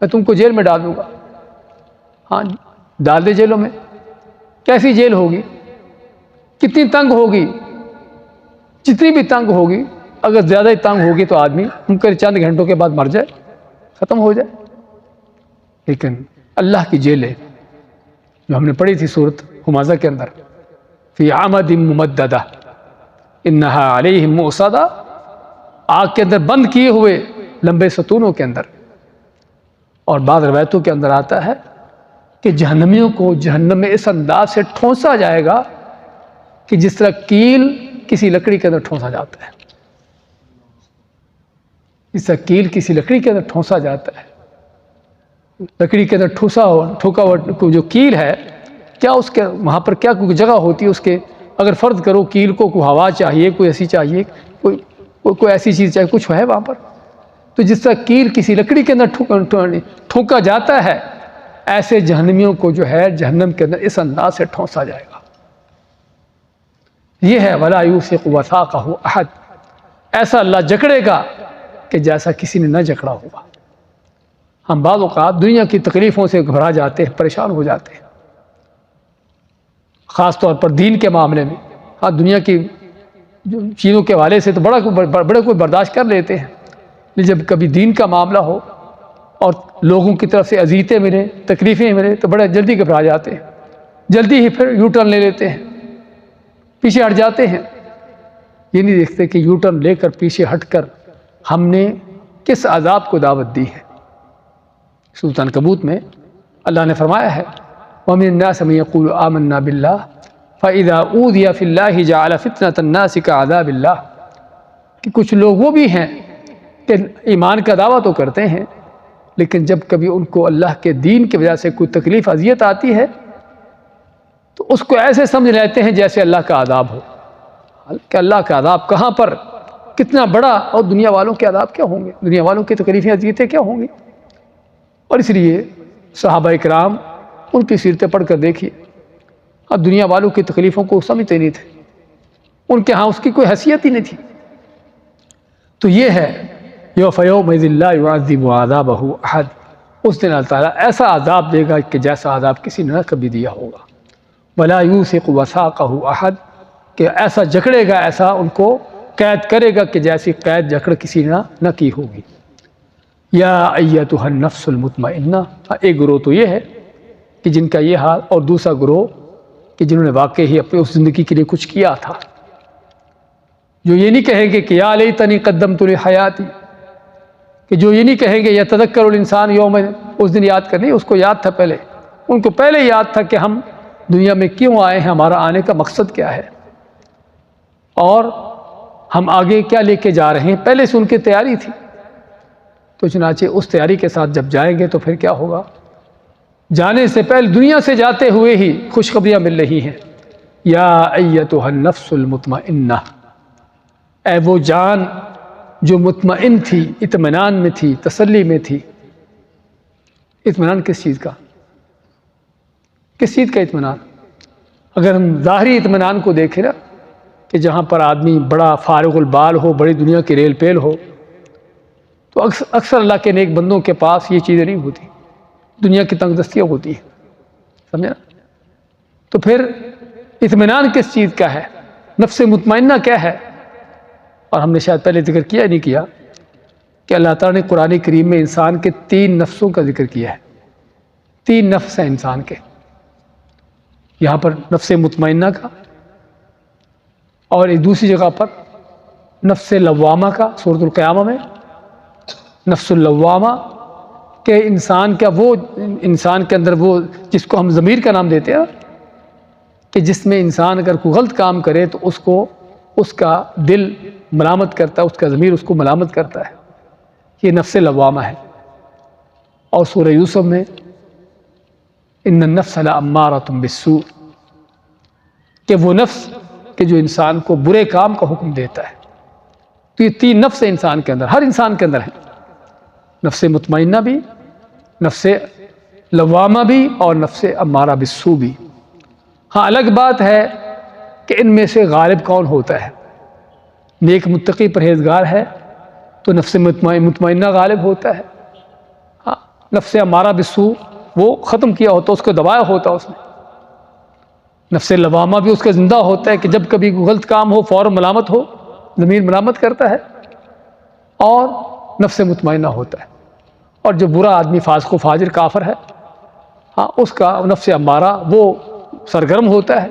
میں تم کو جیل میں ڈال دوں گا۔ ہاں، ڈال دے جیلوں میں، کیسی جیل ہوگی؟ کتنی تنگ ہوگی؟ جتنی بھی تنگ ہوگی، اگر زیادہ ہی تنگ ہوگی تو آدمی ممکن چند گھنٹوں کے بعد مر جائے، ختم ہو جائے۔ لیکن اللہ کی جیل ہے جو ہم نے پڑھی تھی سورۃ ہمازہ کے اندر، فی عمد ممددہ انہا علیہم مؤصدہ، آگ کے اندر بند کیے ہوئے لمبے ستونوں کے اندر۔ اور بعض روایتوں کے اندر آتا ہے کہ جہنمیوں کو جہنم میں اس انداز سے ٹھونسا جائے گا کہ جس طرح کیل کسی لکڑی کے اندر ٹھونسا جاتا ہے، جس طرح کیل کسی لکڑی کے اندر ٹھونسا جاتا ہے۔ لکڑی کے اندر ٹھوکا ہوا جو کیل ہے، کیا اس کے وہاں پر کیا کوئی جگہ ہوتی ہے اس کے؟ اگر فرض کرو کیل کو کوئی ہوا چاہیے، کوئی ایسی چاہیے، کوئی ایسی چیز چاہیے، کچھ ہے وہاں پر؟ تو جس طرح کیل کسی لکڑی کے اندر ٹھوکا جاتا ہے، ایسے جہنمیوں کو جو ہے جہنم کے اندر اس انداز سے ٹھونسا جائے گا۔ یہ ہے وَلَا يُوثِقُ وَثَاقَهُ أَحَدٌ، ایسا اللہ جکڑے گا کہ جیسا کسی نے نہ جکڑا ہوگا۔ ہم بعض اوقات دنیا کی تکلیفوں سے گھبرا جاتے ہیں، پریشان ہو جاتے ہیں، خاص طور پر دین کے معاملے میں۔ ہاں، دنیا کی جو چیزوں کے حوالے سے تو بڑے کوئی برداشت کر لیتے ہیں، لیکن جب کبھی دین کا معاملہ ہو اور لوگوں کی طرف سے اذیتیں ملیں، تکلیفیں ملیں، تو بڑے جلدی گھبرا جاتے ہیں، جلدی ہی پھر یو ٹرن لے لیتے ہیں، پیچھے ہٹ جاتے ہیں۔ یہ نہیں دیکھتے کہ یو ٹرن لے کر پیچھے ہٹ کر ہم نے کس عذاب کو دعوت دی ہے۔ سورۃ عنکبوت میں اللہ نے فرمایا ہے وَمِنَ النَّاسِ مَن يَقُولُ آمَنَّا بِاللَّهِ فَإِذَا أُوذِيَ فِي اللَّهِ جَعَلَ فِتْنَةَ النَّاسِ كَعَذَابِ اللَّهِ، کہ کچھ لوگ وہ بھی ہیں کہ ایمان کا دعویٰ تو کرتے ہیں، لیکن جب کبھی ان کو اللہ کے دین کی وجہ سے کوئی تکلیف اذیت آتی ہے تو اس کو ایسے سمجھ لیتے ہیں جیسے اللہ کا عذاب ہو، کہ اللہ کا عذاب کہاں پر، کتنا بڑا، اور دنیا والوں کے عذاب کیا ہوں گے، دنیا والوں کی تکلیفیں اذیتیں کیا ہوں گی۔ اور اس لیے صحابہ اکرام، ان کی سیرتیں پڑھ کر دیکھیے، اب دنیا والوں کی تکلیفوں کو سمجھتے نہیں تھے، ان کے ہاں اس کی کوئی حیثیت ہی نہیں تھی۔ تو یہ ہے فَيَوْمَئِذٍ لَا يُعَذِّبُ عَذَابَهُ أَحَدٌ، اس دن اللہ تعالیٰ ایسا عذاب دے گا کہ جیسا عذاب کسی نے نہ کبھی دیا ہوگا۔ وَلَا يُوثِقُ وَثَاقَهُ أَحَدٌ، کہ ایسا جکڑے گا، ایسا ان کو قید کرے گا کہ جیسی قید جکڑ کسی نے نہ کی ہوگی۔ یا ایتھا النفس المطمئنہ، ایک گروہ تو یہ ہے کہ جن کا یہ حال، اور دوسرا گروہ کہ جنہوں نے واقعی ہی اپنی اس زندگی کے لیے کچھ کیا تھا، جو یہ نہیں کہیں گے کہ یا لیتنی قدمت لحیاتی، کہ جو یہ نہیں کہیں گے یتذکر الانسان یوم، اس دن یاد کرنی، اس کو یاد تھا پہلے، ان کو پہلے یاد تھا کہ ہم دنیا میں کیوں آئے ہیں، ہمارا آنے کا مقصد کیا ہے، اور ہم آگے کیا لے کے جا رہے ہیں، پہلے سے ان کی تیاری تھی۔ تو چنانچہ اس تیاری کے ساتھ جب جائیں گے تو پھر کیا ہوگا؟ جانے سے پہلے دنیا سے جاتے ہوئے ہی خوشخبریاں مل رہی ہیں، یا ایتھا النفس المطمئنہ، اے وہ جان جو مطمئن تھی، اطمینان میں تھی، تسلی میں تھی۔ اطمینان کس چیز کا؟ کس چیز کا اطمینان؟ اگر ہم ظاہری اطمینان کو دیکھیں نا، کہ جہاں پر آدمی بڑا فارغ البال ہو، بڑی دنیا کی ریل پیل ہو، تو اکثر اللہ کے نیک بندوں کے پاس یہ چیزیں نہیں ہوتی، دنیا کی تنگ دستیاں ہوتی ہیں، سمجھے نا؟ تو پھر اطمینان کس چیز کا ہے؟ نفس مطمئنہ کیا ہے؟ اور ہم نے شاید پہلے ذکر کیا نہیں کیا کہ اللہ تعالیٰ نے قرآن کریم میں انسان کے 3 نفسوں کا ذکر کیا ہے۔ 3 نفس ہیں انسان کے، یہاں پر نفس مطمئنہ کا، اور ایک دوسری جگہ پر نفس لوامہ کا، سورۃ القیامہ میں نفس اللوامہ، کہ انسان کے اندر وہ جس کو ہم ضمیر کا نام دیتے ہیں، کہ جس میں انسان اگر کوئی غلط کام کرے تو اس کا دل ملامت کرتا ہے، اس کا ضمیر اس کو ملامت کرتا ہے، یہ نفس لوامہ ہے۔ اور سورہ یوسف میں ان النفس لامارۃ بالسوء، کہ وہ نفس کہ جو انسان کو برے کام کا حکم دیتا ہے۔ تو یہ 3 نفس ہیں انسان کے اندر، ہر انسان کے اندر ہیں، نفس مطمئنہ بھی، نفس لوامہ بھی، اور نفس امارہ بالسوء بھی۔ ہاں الگ بات ہے کہ ان میں سے غالب کون ہوتا ہے؟ نیک متقی پرہیزگار ہے تو نفس مطمئنہ غالب ہوتا ہے۔ ہاں نفس امارہ بالسوء وہ ختم کیا ہوتا، اس کو دبایا ہوتا اس نے۔ نفس لوامہ بھی اس کا زندہ ہوتا ہے کہ جب کبھی غلط کام ہو فوراً ملامت ہو، ضمیر ملامت کرتا ہے، اور نفس مطمئنہ ہوتا ہے۔ اور جو برا آدمی فاسق و فاجر کافر ہے، ہاں اس کا نفس امارہ وہ سرگرم ہوتا ہے،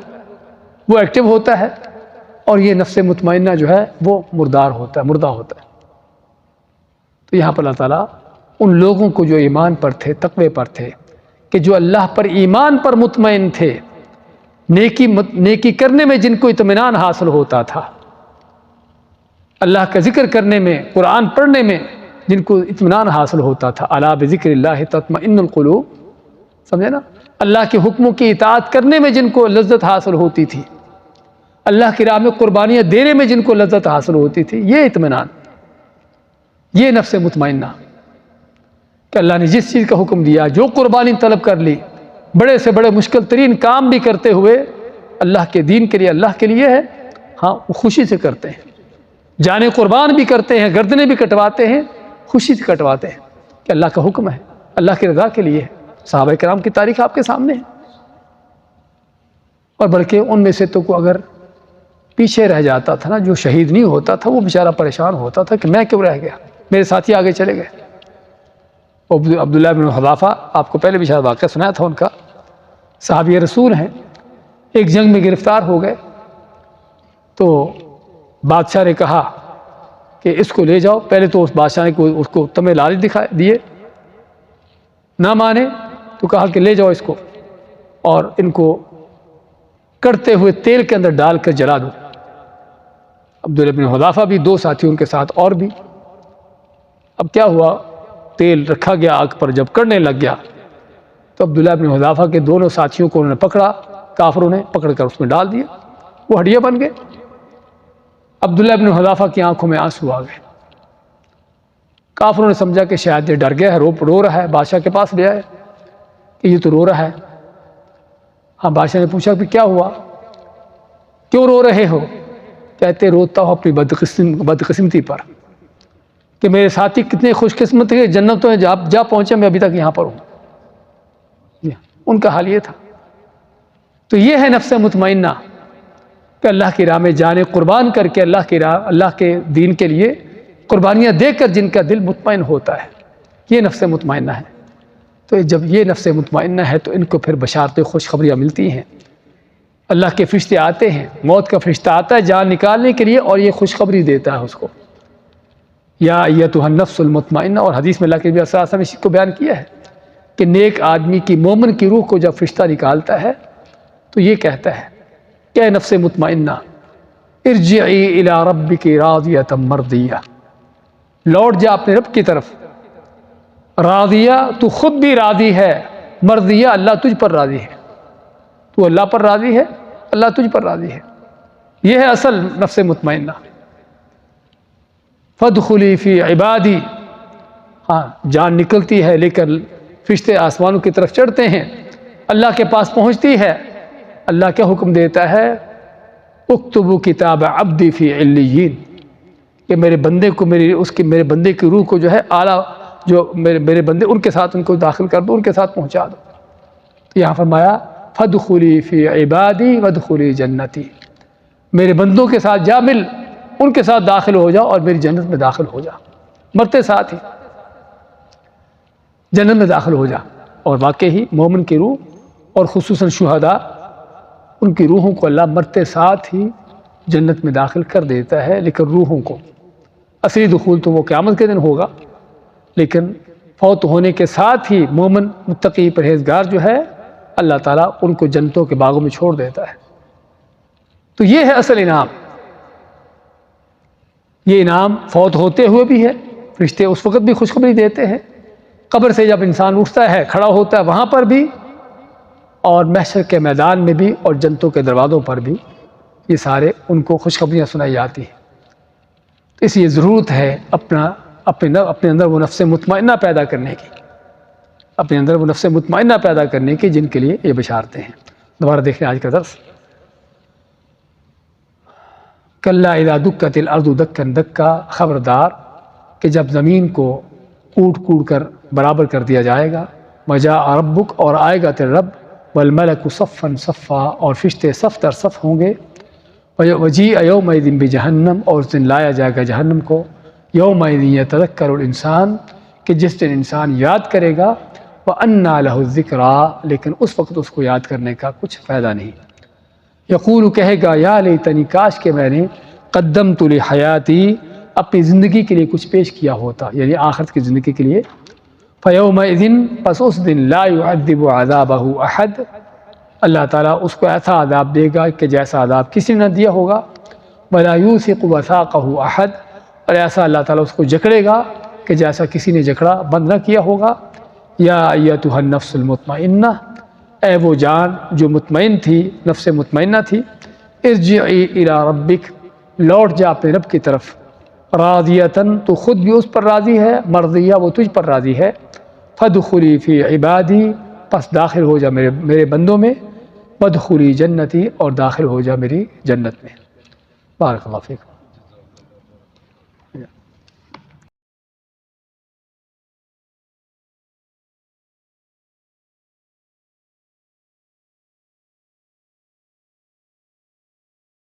وہ ایکٹیو ہوتا ہے، اور یہ نفس مطمئنہ جو ہے وہ مردار ہوتا ہے، مردہ ہوتا ہے۔ تو یہاں پر اللہ تعالیٰ ان لوگوں کو جو ایمان پر تھے، تقوی پر تھے، کہ جو اللہ پر ایمان پر مطمئن تھے، نیکی کرنے میں جن کو اطمینان حاصل ہوتا تھا، اللہ کا ذکر کرنے میں، قرآن پڑھنے میں جن کو اطمینان حاصل ہوتا تھا، الا بذکر اللہ تطمئن القلوب، سمجھے نا؟ اللہ کے حکموں کی اطاعت کرنے میں جن کو لذت حاصل ہوتی تھی، اللہ کی راہ میں قربانیاں دینے میں جن کو لذت حاصل ہوتی تھی، یہ اطمینان، یہ نفس مطمئنہ، کہ اللہ نے جس چیز کا حکم دیا، جو قربانی طلب کر لی، بڑے سے بڑے مشکل ترین کام بھی کرتے ہوئے اللہ کے دین کے لیے، اللہ کے لیے ہے، ہاں وہ خوشی سے کرتے ہیں، جانیں قربان بھی کرتے ہیں، گردنیں بھی کٹواتے ہیں، خوشی سے کٹواتے ہیں کہ اللہ کا حکم ہے، اللہ کی رضا کے لیے ہے۔ صحابہ کرام کی تاریخ آپ کے سامنے ہے۔ اور بلکہ ان میں سے تو کوئی اگر پیچھے رہ جاتا تھا نا، جو شہید نہیں ہوتا تھا، وہ بیچارہ پریشان ہوتا تھا کہ میں کیوں رہ گیا، میرے ساتھی آگے چلے گئے۔ عبداللہ بن حذافہ، آپ کو پہلے بھی شاید واقعہ سنایا تھا ان کا، صحابی رسول ہیں، ایک جنگ میں گرفتار ہو گئے، تو بادشاہ نے کہا کہ اس کو لے جاؤ۔ پہلے تو اس بادشاہ نے اس کو تمہیں لالچ دکھائے دیے، نہ مانے تو کہا کہ لے جاؤ اس کو، اور ان کو کڑتے ہوئے تیل کے اندر ڈال کر جلا دو۔ عبداللہ بن حذافہ بھی، 2 ساتھی ان کے ساتھ اور بھی۔ اب کیا ہوا، تیل رکھا گیا آگ پر، جب کڑنے لگ گیا تو عبداللہ بن حذافہ کے دونوں ساتھیوں کو انہوں نے پکڑا، کافروں نے پکڑ کر اس میں ڈال دیا، وہ ہڈیاں بن گئے۔ عبداللہ بن حذافہ کی آنکھوں میں آنسو آ گئے۔ کافروں نے سمجھا کہ شاید یہ ڈر گیا ہے، رو رہا ہے، بادشاہ کے پاس لے آئے کہ یہ تو رو رہا ہے۔ ہاں بادشاہ نے پوچھا کہ کیا ہوا، کیوں رو رہے ہو؟ کہتے روتا ہوں اپنی بدقسمتی پر، کہ میرے ساتھی کتنے خوش قسمت ہیں، جنتوں میں جا پہنچے، میں ابھی تک یہاں پر ہوں۔ ان کا حال یہ تھا۔ تو یہ ہے نفس مطمئنہ، کہ اللہ کی راہ میں جانے قربان کر کے اللہ کے دین کے لیے قربانیاں دے کر جن کا دل مطمئن ہوتا ہے، یہ نفس مطمئنہ ہے۔ تو جب یہ نفس مطمئنہ ہے تو ان کو پھر بشارتیں، خوشخبریاں ملتی ہیں، اللہ کے فرشتے آتے ہیں، موت کا فرشتہ آتا ہے جان نکالنے کے لیے، اور یہ خوشخبری دیتا ہے اس کو، یا ایتھا النفس المطمئنہ۔ اور حدیث میں اللہ کے نبی صلی اللہ علیہ وسلم نے اس کو بیان کیا ہے کہ نیک آدمی کی، مومن کی روح کو جب فرشتہ نکالتا ہے تو یہ کہتا ہے کہ اے نفس مطمئنہ، ارجعی الی ربک راضیۃ مرضیہ، لوٹ جا اپنے رب کی طرف، راضیہ تو خود بھی راضی ہے، مرضیہ اللہ تجھ پر راضی ہے، تو اللہ پر راضی ہے، اللہ تجھ پر راضی ہے۔ یہ ہے اصل نفس مطمئنہ۔ فادخلی فی عبادی، ہاں جان نکلتی ہے لیکن فرشتے آسمانوں کی طرف چڑھتے ہیں، اللہ کے پاس پہنچتی ہے، اللہ کیا حکم دیتا ہے، اکتبوا کتاب عبدی فی علیین، کہ میرے بندے کو میرے بندے کی روح کو جو ہے اعلیٰ، جو میرے بندے ان کے ساتھ ان کو داخل کر دو، ان کے ساتھ پہنچا دو۔ تو یہاں فرمایا فادخلی فی عبادی وادخلی جنتی، میرے بندوں کے ساتھ جا مل، ان کے ساتھ داخل ہو جاؤ اور میری جنت میں داخل ہو جا، مرتے ساتھ ہی جنت میں داخل ہو جا۔ اور واقعی مومن کی روح اور خصوصاً شہداء، ان کی روحوں کو اللہ مرتے ساتھ ہی جنت میں داخل کر دیتا ہے، لیکن روحوں کو اصلی دخول تو وہ قیامت کے دن ہوگا، لیکن فوت ہونے کے ساتھ ہی مومن متقی پرہیزگار جو ہے اللہ تعالیٰ ان کو جنتوں کے باغوں میں چھوڑ دیتا ہے۔ تو یہ ہے اصل انعام، یہ انعام فوت ہوتے ہوئے بھی ہے، فرشتے اس وقت بھی خوشخبری دیتے ہیں، قبر سے جب انسان اٹھتا ہے کھڑا ہوتا ہے وہاں پر بھی، اور محشر کے میدان میں بھی، اور جنتوں کے دروازوں پر بھی، یہ سارے ان کو خوشخبریاں سنائی جاتی ہیں۔ تو اس لیے ضرورت ہے اپنے اندر وہ نفس مطمئنہ پیدا کرنے کی، اپنے اندر وہ نفس مطمئنہ پیدا کرنے کی جن کے لیے یہ بشارتیں ہیں۔ دوبارہ دیکھیں آج کا درس، کلا اذا دکت الارض دکا دکا، خبردار کہ جب زمین کو کوٹ کوٹ کر برابر کر دیا جائے گا، وجاء ربک، اور آئے گا تیرا رب، والملک صفا صفا، اور فرشتے صف در صف ہوں گے، وجیء یومئذ بجہنم، اور اس دن لایا جائے گا جہنم کو، یومئذ یتذکر الانسان، کہ جس دن انسان یاد کرے گا، وَأَنَّىٰ لَهُ الذِّكْرَىٰ، لیکن اس وقت اس کو یاد کرنے کا کچھ فائدہ نہیں۔ یقول، کہے گا، یا لیتنی، کاش کہ میں نے قدمت لحیاتی، اپنی زندگی کے لیے کچھ پیش کیا ہوتا، یعنی آخرت کی زندگی کے لیے، فَيَوْمَئِذٍ، پس اس دن، لا يعذب عذابہ احد، اللہ تعالیٰ اس کو ایسا عذاب دے گا کہ جیسا عذاب کسی نے نہ دیا ہوگا، وَلَا يُوثِقُ وَثَاقَهُ احد، اور ایسا اللہ تعالیٰ اس کو جکڑے گا کہ جیسا کسی نے جکڑا بند نہ کیا ہوگا۔ یا ایتھا النفس المطمئنہ، اے وہ جان جو مطمئن تھی، نفس مطمئنہ تھی، ارجعی الی ربک، لوٹ جا اپنے رب کی طرف، راضیۃً، تو خود بھی اس پر راضی ہے، مرضیہ، وہ تجھ پر راضی ہے، فادخلی فی عبادی، پس داخل ہو جا میرے بندوں میں، وادخلی جنتی، اور داخل ہو جا میری جنت میں۔ بارک اللہ فیک۔